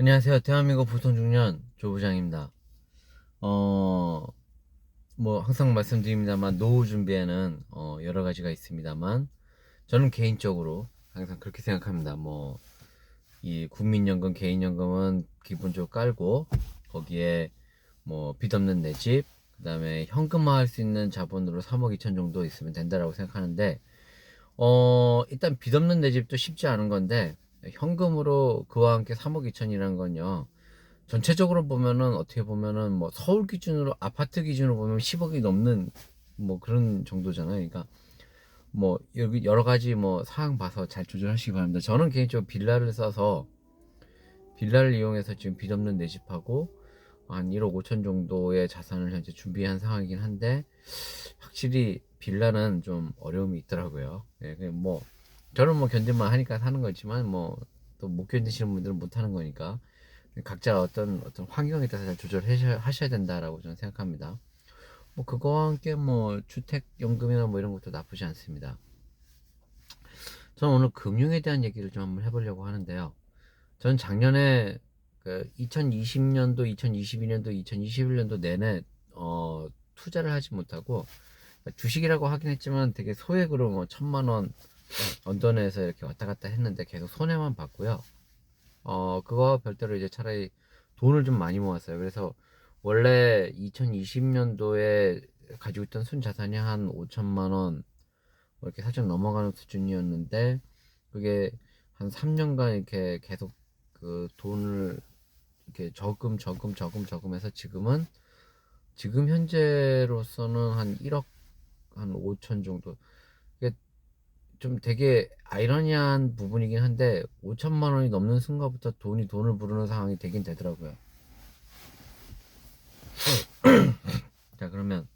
안녕하세요. 대한민국 보통중년 조부장입니다. 어, 항상 말씀드립니다만, 노후 준비에는, 여러 가지가 있습니다만, 저는 개인적으로 항상 그렇게 생각합니다. 이 국민연금, 개인연금은 기본적으로 깔고, 거기에 빚 없는 내 집, 그 다음에 현금화할 수 있는 자본으로 3억 2천 정도 있으면 된다라고 생각하는데, 일단 빚 없는 내 집도 쉽지 않은 건데, 현금으로 그와 함께 3억 2천이라는 건요. 전체적으로 보면은 어떻게 보면은 서울 기준으로 아파트 기준으로 보면 10억이 넘는 그런 정도잖아요. 그러니까 여기 여러 가지 사항 봐서 잘 조절하시기 바랍니다. 저는 개인적으로 빌라를 써서 빌라를 이용해서 지금 빚 없는 내 집하고 한 1억 5천 정도의 자산을 현재 준비한 상황이긴 한데 확실히 빌라는 좀 어려움이 있더라고요. 예, 저는 견딜만 하니까 사는 거지만 또 못 견디시는 분들은 못 하는 거니까 각자 어떤 환경에 따라서 잘 조절하셔야 된다라고 저는 생각합니다. 그거와 함께 주택연금이나 이런 것도 나쁘지 않습니다. 저는 오늘 금융에 대한 얘기를 좀 한번 해보려고 하는데요. 저는 작년에 2020년도, 2022년도, 2021년도 내내 투자를 하지 못하고 주식이라고 하긴 했지만 되게 소액으로 1,000만 원 언더내에서 이렇게 왔다 갔다 했는데 계속 손해만 봤고요. 그거와 별도로 이제 차라리 돈을 좀 많이 모았어요. 그래서 원래 2020년도에 가지고 있던 순자산이 한 5천만 원 이렇게 살짝 넘어가는 수준이었는데 그게 한 3년간 이렇게 계속 그 돈을 이렇게 저금 해서 지금 현재로서는 한 1억 한 5천 정도. 이게 좀 되게 아이러니한 부분이긴 한데 5천만 원이 넘는 순간부터 돈을 부르는 상황이 되긴 되더라고요. 자, 그러면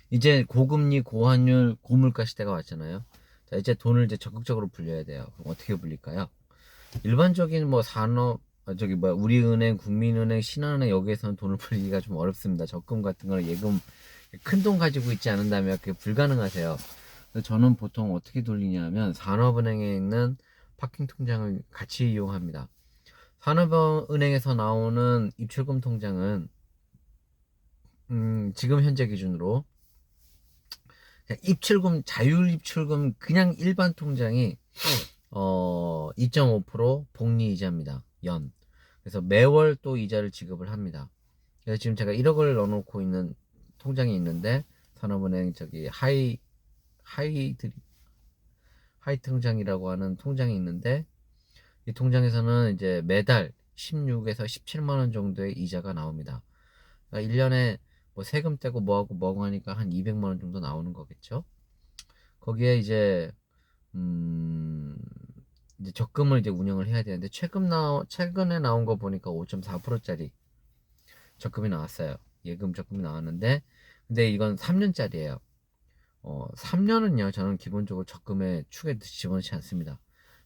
이제 고금리, 고환율, 고물가 시대가 왔잖아요. 자, 이제 돈을 이제 적극적으로 불려야 돼요. 그럼 어떻게 불릴까요? 일반적인 산업, 우리은행, 국민은행, 신한은행 여기에서는 돈을 불리기가 좀 어렵습니다. 적금 같은 거는 예금 큰 돈 가지고 있지 않은다면 그게 불가능하세요. 그래서 저는 보통 어떻게 돌리냐면 산업은행에 있는 파킹 통장을 같이 이용합니다. 산업은행에서 나오는 입출금 통장은 지금 현재 기준으로 입출금, 자율 입출금 그냥 일반 통장이 2.5% 복리 이자입니다. 연. 그래서 매월 또 이자를 지급을 합니다. 그래서 지금 제가 1억을 넣어놓고 있는 통장이 있는데 산업은행 하이 통장이라고 하는 통장이 있는데 이 통장에서는 이제 매달 16에서 17만 원 정도의 이자가 나옵니다. 그러니까 1년에 세금 떼고 뭐하고 하니까 한 200만 원 정도 나오는 거겠죠. 거기에 음, 이제 적금을 이제 운영을 해야 되는데 최근에 나온 거 보니까 5.4%짜리 적금이 나왔어요. 예금 적금이 나왔는데 근데 이건 3년짜리예요. 3년은요 저는 기본적으로 적금에 축에 집어넣지 않습니다.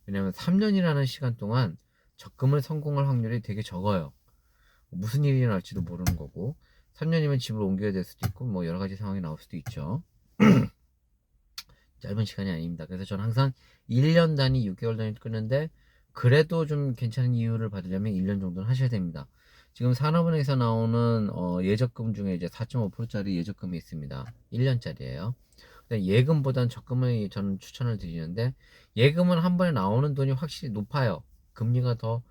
왜냐하면 3년이라는 시간 동안 적금을 성공할 확률이 되게 적어요. 무슨 일이 날지도 모르는 거고 3년이면 집을 옮겨야 될 수도 있고 여러 가지 상황이 나올 수도 있죠. 짧은 시간이 아닙니다. 그래서 저는 항상 1년 단위, 6개월 단위 끊는데 그래도 좀 괜찮은 이유를 받으려면 1년 정도는 하셔야 됩니다. 지금 산업은행에서 나오는 예적금 중에 이제 4.5%짜리 예적금이 있습니다. 1년짜리예요. 예금보단 적금을 저는 추천을 드리는데 예금은 한 번에 나오는 돈이 확실히 높아요. 금리가 더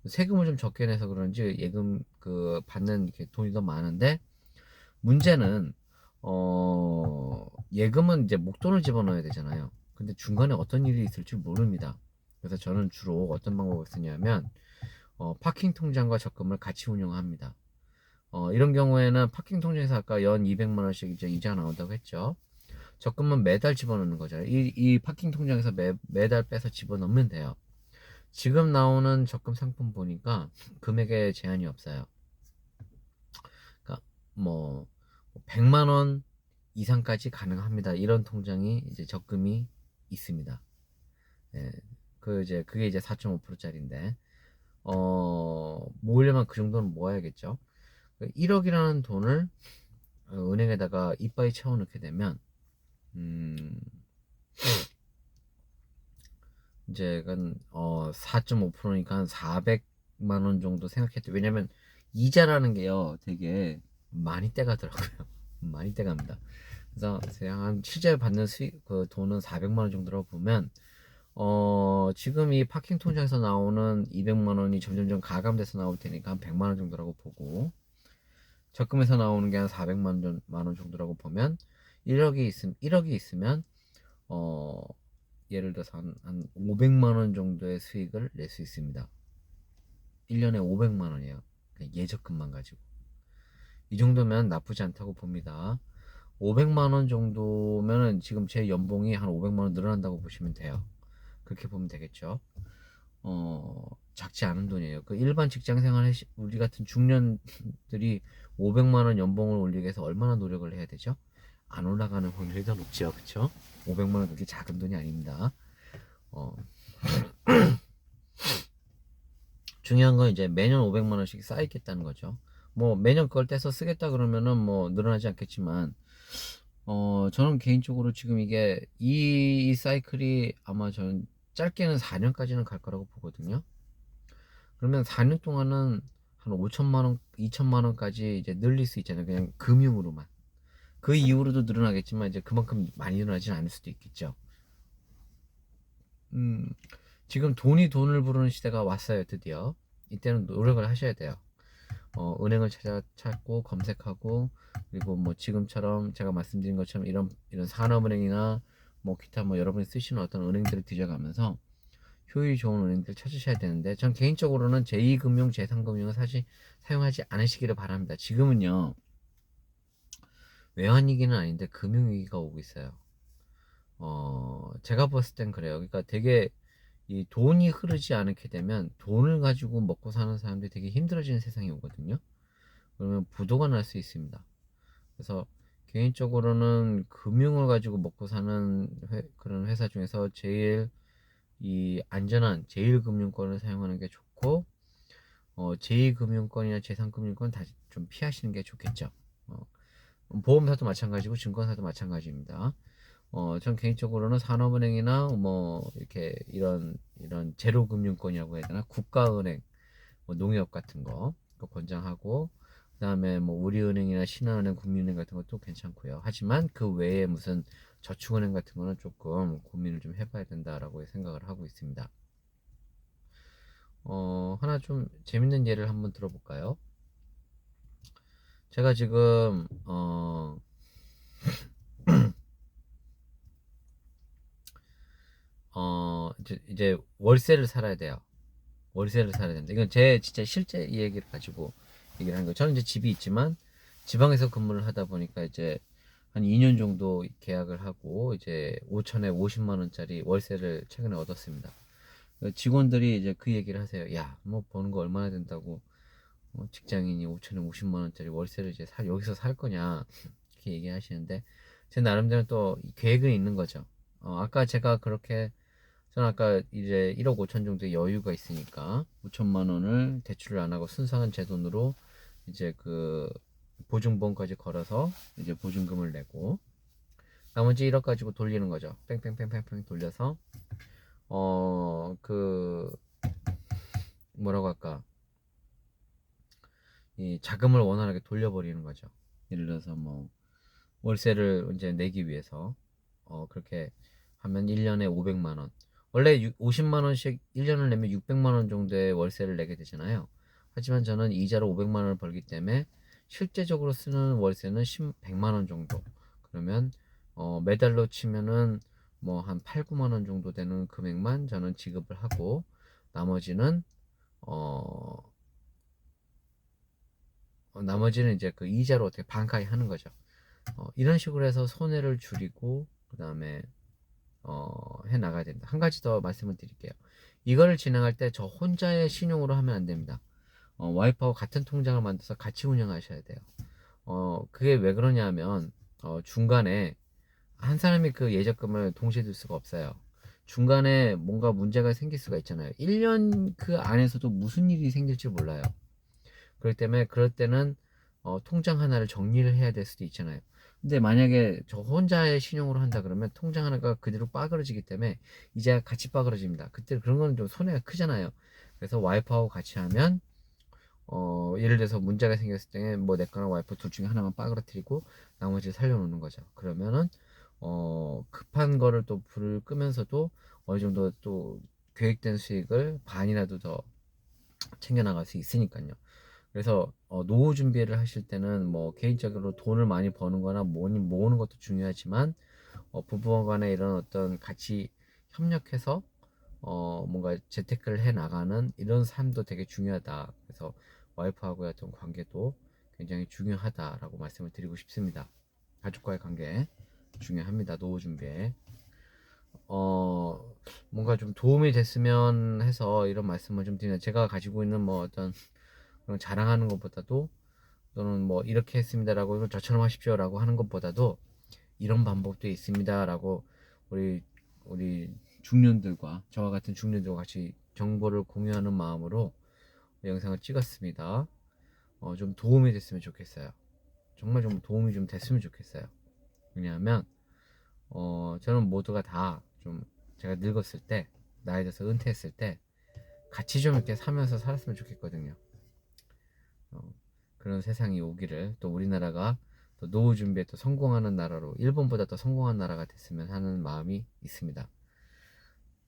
세금을 좀 적게 내서 그런지 예금 받는 돈이 더 많은데 문제는 예금은 이제 목돈을 집어넣어야 되잖아요. 근데 중간에 어떤 일이 있을지 모릅니다. 그래서 저는 주로 어떤 방법을 쓰냐면 파킹 통장과 적금을 같이 운영합니다. 이런 경우에는 파킹 통장에서 아까 연 200만 원씩 이제 이자가 나온다고 했죠. 적금은 매달 집어넣는 거죠. 이 파킹 통장에서 매달 빼서 집어넣으면 돼요. 지금 나오는 적금 상품 보니까 금액에 제한이 없어요. 그러니까 뭐 100만 원 이상까지 가능합니다. 이런 통장이 이제 적금이 있습니다. 예, 그게 이제 4.5%짜리인데 모으려면 그 정도는 모아야겠죠. 1억이라는 돈을 은행에다가 이빠이 채워 넣게 되면 음, 이제 4.5%니까 한 원 정도 생각했대. 왜냐면 이자라는 게요 되게 많이 떼가더라고요. 많이 떼갑니다. 그래서 그냥 한 실제 받는 수익 그 돈은 400만 원 정도라고 보면 지금 이 파킹 통장에서 나오는 200만 원이 점점점 가감돼서 나올 테니까 한 100만 원 정도라고 보고, 적금에서 나오는 게 한 400만 원 정도라고 보면 1억이 있으면 어 예를 들어서 한 500만 원 정도의 수익을 낼 수 있습니다. 1년에 500만 원이에요. 예적금만 가지고. 이 정도면 나쁘지 않다고 봅니다. 500만 원 정도면은 지금 제 연봉이 한 500만 원 늘어난다고 보시면 돼요. 그렇게 보면 되겠죠. 작지 않은 돈이에요. 그 일반 직장 생활 우리 같은 중년들이 500만 원 연봉을 올리기 위해서 얼마나 노력을 해야 되죠? 안 올라가는 확률이 더 높죠. 그쵸? 500만 원 그렇게 작은 돈이 아닙니다. 어, 중요한 건 이제 매년 500만 원씩 쌓이겠다는 거죠. 뭐 매년 그걸 떼서 쓰겠다 그러면은 뭐 늘어나지 않겠지만, 저는 개인적으로 지금 이게 이 사이클이 아마 저는 짧게는 4년까지는 갈 거라고 보거든요. 그러면 4년 동안은 한 5천만 원, 2천만 원까지 이제 늘릴 수 있잖아요. 그냥 금융으로만. 그 이후로도 늘어나겠지만 이제 그만큼 많이 늘어나지는 않을 수도 있겠죠. 음, 지금 돈이 돈을 부르는 시대가 왔어요, 드디어. 이때는 노력을 하셔야 돼요. 은행을 찾고 검색하고, 그리고 뭐 지금처럼 제가 말씀드린 것처럼 이런 산업은행이나 뭐 기타 뭐 여러분이 쓰시는 어떤 은행들을 뒤져가면서 효율이 좋은 은행들 찾으셔야 되는데, 전 개인적으로는 제2금융, 제3금융은 사실 사용하지 않으시기를 바랍니다. 지금은요 외환위기는 아닌데 금융위기가 오고 있어요. 제가 봤을 땐 그래요. 그러니까 되게 이 돈이 흐르지 않게 되면 돈을 가지고 먹고 사는 사람들이 되게 힘들어지는 세상이 오거든요. 그러면 부도가 날 수 있습니다. 그래서 개인적으로는 금융을 가지고 먹고 사는 그런 회사 중에서 제일 이 안전한 제1금융권을 사용하는 게 좋고, 제2금융권이나 제3금융권 다 좀 피하시는 게 좋겠죠. 어, 보험사도 마찬가지고 증권사도 마찬가지입니다. 전 개인적으로는 산업은행이나 뭐 이렇게 이런 제로금융권이라고 해야 되나, 국가은행, 뭐 농협 같은 거 그거 권장하고, 그다음에 뭐 우리은행이나 신한은행, 국민은행 같은 것도 괜찮고요. 하지만 그 외에 무슨 저축은행 같은 거는 조금 고민을 좀 해봐야 된다라고 생각을 하고 있습니다. 하나 좀 재밌는 예를 한번 들어볼까요? 제가 지금 이제 월세를 살아야 돼요. 월세를 살아야 된다. 이건 제 진짜 실제 얘기를 가지고 얘기를 하는 거예요. 저는 이제 집이 있지만 지방에서 근무를 하다 보니까 이제 한 2년 정도 계약을 하고 이제 5천에 50만 원짜리 월세를 최근에 얻었습니다. 직원들이 이제 그 얘기를 하세요. 야, 뭐 버는 거 얼마나 된다고 직장인이 5천에 50만 원짜리 월세를 이제 여기서 살 거냐 이렇게 얘기하시는데, 제 나름대로 또 계획은 있는 거죠. 아까 제가 그렇게 저는 아까 이제 1억 5천 정도의 여유가 있으니까 5천만 원을 대출을 안 하고 순수한 제 돈으로 이제 그 보증보험까지 걸어서 이제 보증금을 내고 나머지 1억 가지고 돌리는 거죠. 뺑뺑뺑뺑뺑 돌려서 그 뭐라고 할까, 이 자금을 원활하게 돌려버리는 거죠. 예를 들어서 뭐 월세를 이제 내기 위해서 그렇게 하면 1년에 500만 원. 원래 50만 원씩 1년을 내면 600만 원 정도의 월세를 내게 되잖아요. 하지만 저는 이자로 500만 원을 벌기 때문에 실제적으로 쓰는 월세는 100만 원 정도. 그러면 매달로 치면은 뭐 한 8, 9만 원 정도 되는 금액만 저는 지급을 하고, 나머지는 어 나머지는 이제 그 이자로 어떻게 반가이 하는 거죠. 이런 식으로 해서 손해를 줄이고 그 다음에 해 나가야 됩니다. 한 가지 더 말씀을 드릴게요. 이거를 진행할 때 저 혼자의 신용으로 하면 안 됩니다. 와이프하고 같은 통장을 만들어서 같이 운영하셔야 돼요. 그게 왜 그러냐면 중간에 한 사람이 그 예적금을 동시에 들 수가 없어요. 중간에 뭔가 문제가 생길 수가 있잖아요. 1년 그 안에서도 무슨 일이 생길지 몰라요. 그렇기 때문에 그럴 때는 통장 하나를 정리를 해야 될 수도 있잖아요. 근데 만약에 저 혼자의 신용으로 한다 그러면 통장 하나가 그대로 빠그러지기 때문에 이제 같이 빠그러집니다. 그때 그런 거는 좀 손해가 크잖아요. 그래서 와이프하고 같이 하면 예를 들어서 문제가 생겼을 때 뭐 내 거랑 와이프 둘 중에 하나만 빠그러뜨리고 나머지 살려놓는 거죠. 그러면은 급한 거를 또 불을 끄면서도 어느 정도 또 계획된 수익을 반이라도 더 챙겨나갈 수 있으니까요. 그래서 노후 준비를 하실 때는 뭐 개인적으로 돈을 많이 버는 거나 모으는 것도 중요하지만 부부와 간에 이런 어떤 같이 협력해서 뭔가 재테크를 해 나가는 이런 삶도 되게 중요하다. 그래서 와이프하고의 어떤 관계도 굉장히 중요하다라고 말씀을 드리고 싶습니다. 가족과의 관계 중요합니다. 노후 준비에. 어, 뭔가 좀 도움이 됐으면 해서 이런 말씀을 좀 드리는, 제가 가지고 있는 뭐 어떤 그런 자랑하는 것보다도, 또는 뭐 이렇게 했습니다라고 저처럼 하십시오라고 하는 것보다도 이런 방법도 있습니다라고 우리 우리 중년들과 저와 같은 중년들과 같이 정보를 공유하는 마음으로 영상을 찍었습니다. 좀 도움이 됐으면 좋겠어요. 정말 좀 도움이 좀 됐으면 좋겠어요. 왜냐하면 저는 모두가 다 좀 제가 늙었을 때, 나이 들어서 은퇴했을 때 같이 좀 이렇게 살면서 살았으면 좋겠거든요. 어, 그런 세상이 오기를, 또 우리나라가 또 노후 준비에 또 성공하는 나라로, 일본보다 더 성공한 나라가 됐으면 하는 마음이 있습니다.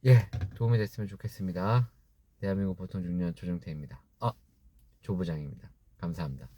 예, 도움이 됐으면 좋겠습니다. 대한민국 보통 중년 조정태입니다. 조부장입니다. 감사합니다.